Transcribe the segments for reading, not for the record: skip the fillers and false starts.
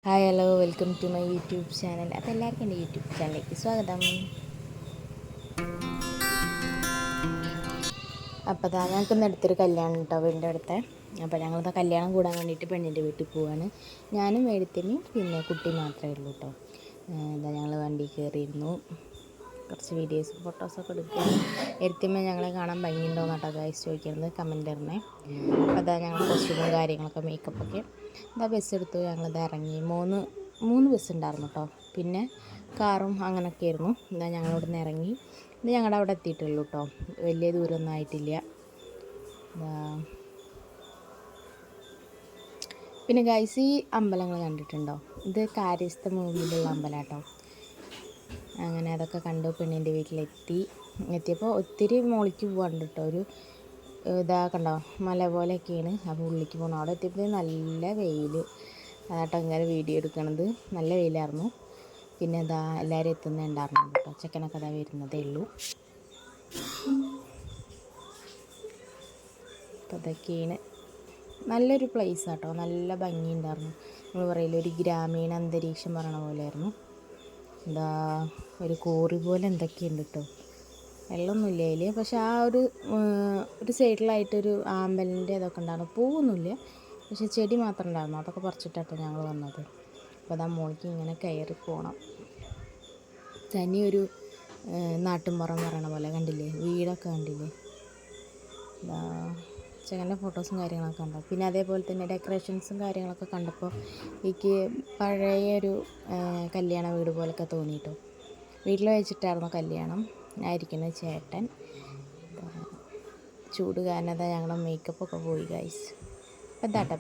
Hi hello welcome to my YouTube channel. അപ്പോൾ എല്ലാവർക്കും എൻ്റെ യൂട്യൂബ് ചാനലിലേക്ക് സ്വാഗതം. അപ്പോൾ ഞങ്ങൾക്കിന്ന് അടുത്തൊരു കല്യാണം കേട്ടോ, വീടിൻ്റെ അടുത്ത്. അപ്പോൾ ഞങ്ങളിതാ കല്യാണം കൂടാൻ വേണ്ടിയിട്ട് പെണ്ണിൻ്റെ വീട്ടിൽ പോവാണ്. ഞാനും എഴുത്തിനും പിന്നെ കുട്ടി മാത്രമേ ഉള്ളൂ കേട്ടോ. ഞങ്ങൾ വണ്ടി കയറിയിരുന്നു, കുറച്ച് വീഡിയോസും ഫോട്ടോസൊക്കെ എടുക്കുക. എഴുത്തിമ്മ ഞങ്ങളെ കാണാൻ ഭംഗിയുണ്ടോ എന്നാട്ടോ ഗൈസ് ചോദിക്കുന്നത്, കമൻറ്റ് ഇടണേ. അപ്പോൾ ഞങ്ങൾ കോസ്റ്റ്യൂമും കാര്യങ്ങളൊക്കെ മേക്കപ്പൊക്കെ ബസ് എടുത്തു. ഞങ്ങളിത് ഇറങ്ങി. മൂന്ന് ബസ് ഉണ്ടായിരുന്നു കേട്ടോ, പിന്നെ കാറും അങ്ങനെയൊക്കെ ആയിരുന്നു. ഞങ്ങളിവിടെ നിന്ന് ഇറങ്ങി. ഇത് ഞങ്ങളുടെ അവിടെ എത്തിയിട്ടുള്ളൂ കേട്ടോ, വലിയ ദൂരമൊന്നും ആയിട്ടില്ല. പിന്നെ ഗൈസ് ഈ അമ്പലങ്ങൾ കണ്ടിട്ടുണ്ടോ? ഇത് കാര്യസ്ഥ മൂവിയിലുള്ള അമ്പലം കേട്ടോ. അങ്ങനെ അതൊക്കെ കണ്ടു. പെണ്ണിൻ്റെ എത്തിയപ്പോൾ ഒത്തിരി മോളിക്ക് പോകാണ്ട് കേട്ടോ. ഒരു കണ്ടോ, മല പോലെയൊക്കെയാണ്. അപ്പോൾ ഉള്ളിലേക്ക് പോകണം. അവിടെ എത്തിയപ്പോൾ നല്ല വെയിൽ അതാട്ടോ ഇങ്ങനെ വീഡിയോ എടുക്കണത്. നല്ല വെയിലായിരുന്നു. പിന്നെ എല്ലാവരും എത്തുന്നുണ്ടായിരുന്നു കേട്ടോ. ചെക്കനൊക്കെ വരുന്നതേ ഉള്ളൂ. അപ്പോൾ അതൊക്കെയാണ്. നല്ലൊരു പ്ലേസ് ആട്ടോ, നല്ല ഭംഗിയുണ്ടായിരുന്നു. നമ്മൾ പറയില്ല, ഒരു ഗ്രാമീണ അന്തരീക്ഷം പറയണ പോലെയായിരുന്നു. ഒരു കോറി പോലെ എന്തൊക്കെയുണ്ട് കേട്ടോ. വെള്ളമൊന്നുമില്ല അതിൽ, പക്ഷെ ആ ഒരു സൈഡിലായിട്ടൊരു ആമ്പലിൻ്റെ അതൊക്കെ ഉണ്ടായിരുന്നു. പൂവൊന്നുമില്ല, പക്ഷെ ചെടി മാത്രം ഉണ്ടായിരുന്നു. അതൊക്കെ പറിച്ചിട്ടാട്ടോ ഞങ്ങൾ വന്നത്. അപ്പോൾ മോളിക്ക് ഇങ്ങനെ കയറി പോകണം. തനിയൊരു നാട്ടുമ്പുറം പറയണ പോലെ കണ്ടില്ലേ, വീടൊക്കെ കണ്ടില്ലേ. ചെക്കൻ്റെ ഫോട്ടോസും കാര്യങ്ങളൊക്കെ കണ്ടോ. പിന്നെ അതേപോലെ തന്നെ ഡെക്കറേഷൻസും കാര്യങ്ങളൊക്കെ കണ്ടപ്പോൾ എനിക്ക് പഴയൊരു കല്യാണ വീട് പോലൊക്കെ തോന്നിയിട്ടോ. വീട്ടിൽ വെച്ചിട്ടായിരുന്നു കല്യാണം. ആയിരിക്കുന്ന ചേട്ടൻ ചൂട് കാരണം ഞങ്ങളുടെ മേക്കപ്പൊക്കെ പോയി ഗൈസ്. അപ്പം എന്താട്ടാ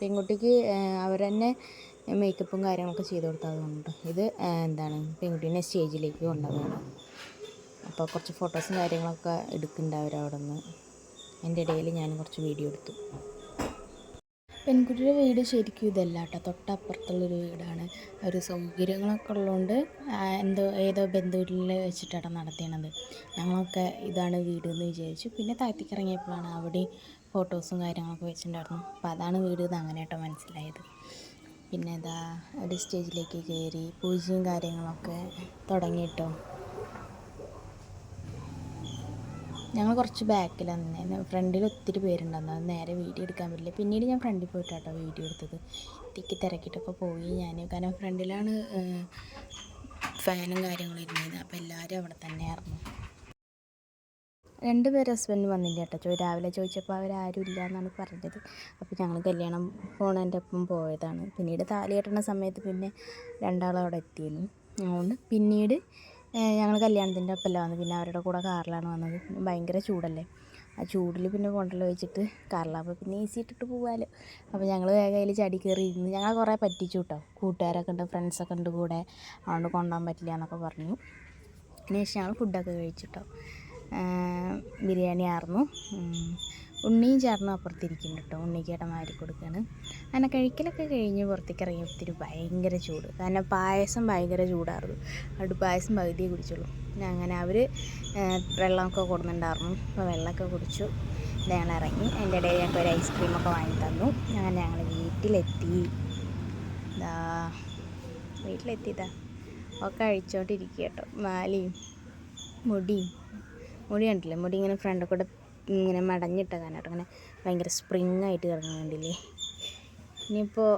പെൺകുട്ടിക്ക് അവർ തന്നെ മേക്കപ്പും കാര്യങ്ങളൊക്കെ ചെയ്ത് കൊടുത്തതുകൊണ്ട് ഇത് പെൺകുട്ടീനെ സ്റ്റേജിലേക്ക് കൊണ്ടുപോകുന്നത്. അപ്പോൾ കുറച്ച് ഫോട്ടോസും കാര്യങ്ങളൊക്കെ എടുക്കുന്നുണ്ട് അവരവിടെ നിന്ന്. എൻ്റെ ഇടയിൽ ഞാൻ കുറച്ച് വീഡിയോ എടുത്തു. പെൺകുട്ടിയുടെ വീട് ശരിക്കും ഇതല്ല കേട്ടോ, തൊട്ടപ്പുറത്തുള്ളൊരു വീടാണ്. ഒരു സൗകര്യങ്ങളൊക്കെ ഉള്ളതുകൊണ്ട് ഏതോ ബന്ധുവീട്ടിൽ വെച്ചിട്ടാണ് നടത്തിയത്. ഞങ്ങളൊക്കെ ഇതാണ് വീട് എന്ന് വിചാരിച്ചു. പിന്നെ താഴത്തേക്ക് ഇറങ്ങിയപ്പോഴാണ് അവിടെ ഫോട്ടോസും കാര്യങ്ങളൊക്കെ വെച്ചിട്ടുണ്ടായിരുന്നു. അപ്പോൾ അതാണ് വീട് എന്ന് അങ്ങനെ കേട്ടോ മനസ്സിലായത്. പിന്നെ ഒരു സ്റ്റേജിലേക്ക് കയറി പൂജയും കാര്യങ്ങളൊക്കെ തുടങ്ങിയിട്ടോ. ഞങ്ങൾ കുറച്ച് ബാക്കിലാണ് നിന്നത്. ഫ്രണ്ടിൽ ഒത്തിരി പേരുണ്ടായിരുന്നു. അത് നേരെ വീഡിയോ എടുക്കാൻ പറ്റില്ല. പിന്നീട് ഞാൻ ഫ്രണ്ടിൽ പോയിട്ടാട്ടോ വീഡിയോ എടുത്തത്. തിരക്കിയിട്ടൊക്കെ പോയി ഞാൻ, കാരണം ഫ്രണ്ടിലാണ് ഫാനും കാര്യങ്ങളും ഇരുന്നത്. അപ്പോൾ എല്ലാവരും അവിടെ തന്നെയായിരുന്നു. 2 പേര് ഹസ്ബൻഡ് വന്നില്ല കേട്ടോ. രാവിലെ ചോദിച്ചപ്പോൾ അവരാരും ഇല്ല എന്നാണ് പറഞ്ഞത്. അപ്പോൾ ഞങ്ങൾ കല്യാണം പോണതിൻ്റെ ഒപ്പം പോയതാണ്. പിന്നീട് താലി കെട്ടുന്ന സമയത്ത് പിന്നെ രണ്ടാളും അവിടെ എത്തിയിരുന്നു. അതുകൊണ്ട് പിന്നീട് ഞങ്ങൾ കല്യാണത്തിൻ്റെ ഒപ്പമല്ല വന്നത്, പിന്നെ അവരുടെ കൂടെ കാറിലാണ് വന്നത്. പിന്നെ ഭയങ്കര ചൂടല്ലേ, ആ ചൂടിൽ പിന്നെ കൊണ്ടല്ലോ വെച്ചിട്ട് കാറിലാകുമ്പോൾ പിന്നെ AC ഇട്ടിട്ട് പോകാമല്ലോ. അപ്പോൾ ഞങ്ങൾ വേഗം അതിൽ ചടി കയറി ഇരുന്ന്. ഞങ്ങൾ കുറേ പറ്റിച്ചു കേട്ടോ. കൂട്ടുകാരൊക്കെ ഉണ്ട്, ഫ്രണ്ട്സൊക്കെ ഉണ്ട് കൂടെ, അതുകൊണ്ട് കൊണ്ടുപോകാൻ പറ്റില്ല എന്നൊക്കെ പറഞ്ഞു. അതിനുശേഷം ഞങ്ങൾ ഫുഡൊക്കെ കഴിച്ചിട്ടോ. ബിരിയാണി ആയിരുന്നു. ഉണ്ണിയും ചേട്ടനും അപ്പുറത്തിരിക്കുന്നുണ്ട് കേട്ടോ. ഉണ്ണിക്കേട്ടൻ മാരി കൊടുക്കുകയാണ്. അങ്ങനെ കഴിക്കലൊക്കെ കഴിഞ്ഞ് പുറത്തേക്ക് ഇറങ്ങി. ഒത്തിരി ഭയങ്കര ചൂട്, കാരണം പായസം ഭയങ്കര ചൂടായിരുന്നു. അവിടെ പായസം പകുതിയെ കുടിച്ചുള്ളൂ. അങ്ങനെ അവർ വെള്ളമൊക്കെ കൊടുക്കുന്നുണ്ടായിരുന്നു. അപ്പോൾ വെള്ളമൊക്കെ കുടിച്ചു. ഞങ്ങൾ ഇറങ്ങി. അതിൻ്റെ ഇടയിൽ ഞങ്ങൾക്ക് ഒരു ഐസ്ക്രീമൊക്കെ വാങ്ങി തന്നു. അങ്ങനെ ഞങ്ങൾ വീട്ടിലെത്തി. വീട്ടിലെത്തിയതാ ഒക്കെ അഴിച്ചോണ്ടിരിക്കുക കേട്ടോ. മാലയും മുടി കണ്ടില്ലേ, മുടി ഇങ്ങനെ ഫ്രണ്ടിൽ കൂടെ ഇങ്ങനെ മടഞ്ഞിട്ട കാനാട്ടോ, അങ്ങനെ ഭയങ്കര സ്പ്രിങ് ആയിട്ട് കിടക്കാൻ വേണ്ടിയില്ലേ. ഇനിയിപ്പോൾ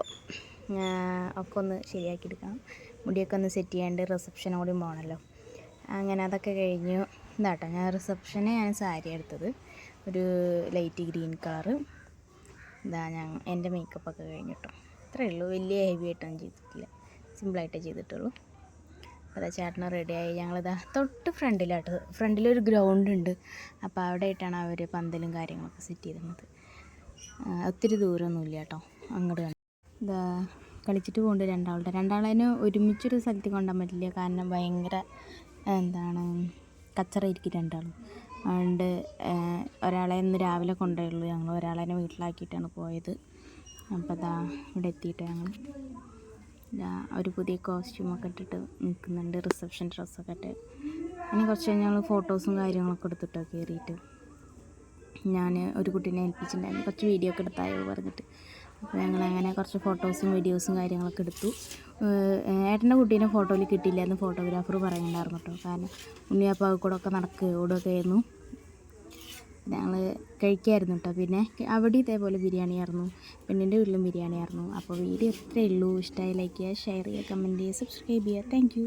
ഒക്കെ ഒന്ന് ശരിയാക്കി എടുക്കണം. മുടിയൊക്കെ ഒന്ന് സെറ്റ് ചെയ്യാണ്ട് റിസപ്ഷനും കൂടി പോകണമല്ലോ. അങ്ങനെ അതൊക്കെ കഴിഞ്ഞു. ഇതാട്ടോ ഞാൻ റിസപ്ഷന് സാരി എടുത്തത്, ഒരു ലൈറ്റ് ഗ്രീൻ കളറ്. എൻ്റെ മേക്കപ്പൊക്കെ കഴിഞ്ഞിട്ടോ. ഇത്രയേ ഉള്ളൂ, വലിയ ഹെവി ആയിട്ടൊന്നും ചെയ്തിട്ടില്ല, സിമ്പിളായിട്ടേ ചെയ്തിട്ടുള്ളൂ. അതാ ചേട്ടന് റെഡിയായി. ഞങ്ങളിതാ തൊട്ട് ഫ്രണ്ടിലൊരു ഗ്രൗണ്ട് ഉണ്ട്. അപ്പോൾ അവിടെ ആയിട്ടാണ് അവർ പന്തലും കാര്യങ്ങളൊക്കെ സെറ്റ് ചെയ്തിരുന്നത്. ഒത്തിരി ദൂരമൊന്നുമില്ല കേട്ടോ. അങ്ങോട്ട് കളിച്ചിട്ട് പോകുന്നുണ്ട് രണ്ടാളേനെ ഒരുമിച്ചൊരു സ്ഥലത്ത് കൊണ്ടുപോകാൻ പറ്റില്ല, കാരണം ഭയങ്കര കച്ചറയിരിക്കും രണ്ടാളും. അതുകൊണ്ട് ഒരാളെ ഇന്ന് രാവിലെ കൊണ്ടുപോയുള്ളൂ. ഞങ്ങൾ ഒരാളെ വീട്ടിലാക്കിയിട്ടാണ് പോയത്. അപ്പോൾ ഇവിടെ എത്തിയിട്ട് ഞങ്ങൾ ഒരു പുതിയ കോസ്റ്റ്യൂമൊക്കെ ഇട്ടിട്ട് നിൽക്കുന്നുണ്ട്, റിസപ്ഷൻ ഡ്രസ്സൊക്കെ ഇട്ട്. അങ്ങനെ കുറച്ച് കഴിഞ്ഞ് ഞങ്ങൾ ഫോട്ടോസും കാര്യങ്ങളൊക്കെ എടുത്തിട്ടോ കയറിയിട്ട്. ഞാൻ ഒരു കുട്ടീനെ ഏൽപ്പിച്ചിട്ടുണ്ടായിരുന്നു, കുറച്ച് വീഡിയോ ഒക്കെ എടുത്തായോ പറഞ്ഞിട്ട്. അപ്പോൾ ഞങ്ങൾ അങ്ങനെ കുറച്ച് ഫോട്ടോസും വീഡിയോസും കാര്യങ്ങളൊക്കെ എടുത്തു. ഏട്ടൻ്റെ കുട്ടീനെ ഫോട്ടോയിൽ കിട്ടിയില്ല എന്ന് ഫോട്ടോഗ്രാഫർ പറയുന്നുണ്ടായിരുന്നു കേട്ടോ. കാരണം ഉണ്ണിയപ്പം കൂടെ ഒക്കെ നടക്കുകയോ ഓടുകയൊക്കെ ആയിരുന്നു. ഞങ്ങൾ കഴിക്കായിരുന്നു കേട്ടോ. പിന്നെ അവിടെ ഇതേപോലെ ബിരിയാണി ആയിരുന്നു, പെണ്ണിൻ്റെ വീട്ടിലും ബിരിയാണി ആയിരുന്നു. അപ്പോൾ വീഡിയോ ഇത്രയേ ഉള്ളൂ. ഇഷ്ടമായി ലൈക്ക് ചെയ്യുക, ഷെയർ ചെയ്യുക, കമൻറ്റ് ചെയ്യുക, സബ്സ്ക്രൈബ് ചെയ്യുക. Thank you.